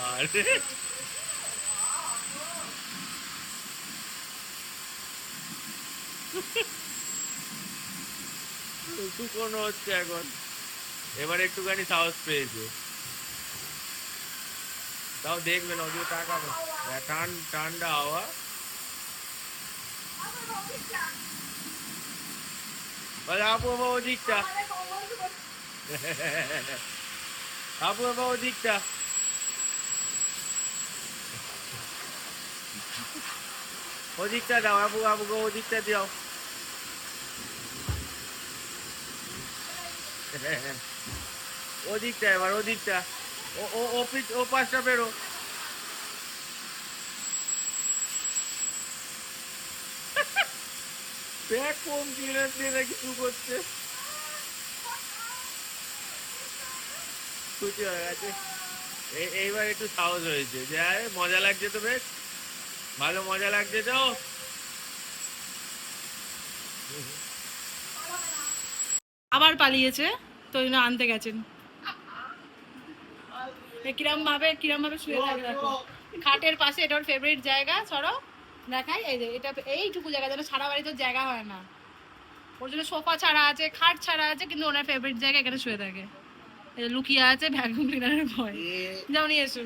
আরে শুকনো হচ্ছে এখন, এবার একটুখানি সাহস পেয়েছে। তাও দেখবেন ওদিকে তাকাবে, ঠান্ডা হাওয়া। বলে আপু বাবা ওদিকটা, আপু বাবা ওদিকটা। ওদিকটা দাও আপু, আপুকে ওদিকটা দাও। ওদিকটা এবার ওদিকটা, ও ও ও পাশটা বেরো। দেখ কোন ক্লিয়ার দিয়ে নাকি শুরু করছে, খুশি হয়ে গেছে। এইবার একটু সাহস হয়েছে যে আরে মজা লাগছে তো, বেশ ভালো মজা লাগছে তো। আবার পালিয়েছে, তো ওই জন্য আনতে গেছেন। কিরম ভাবে শুয়ে থাকে দেখো খাটের পাশে, এটা ওর ফেভারিট জায়গা। সরো দেখাই, এই যে এটা এইটুকু জায়গা, যেন সারা বাড়িতে জায়গা হয় না, ওর জন্য সোফা ছাড়া আছে, খাট ছাড়া আছে, কিন্তু ওনার ফেভারিট জায়গা এখানে শুয়ে থাকে। এই লুকিয়ে আছে ভ্যাকুয়াম ক্লিনারের ভয়। যাও নিয়ে এসো।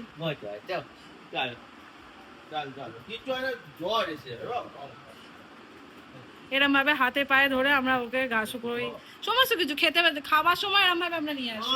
এরম ভাবে হাতে পায়ে ধরে আমরা ওকে গা শুকোই, সমস্ত কিছু খেতে খাবার সময় এরম ভাবে আমরা নিয়ে আসি।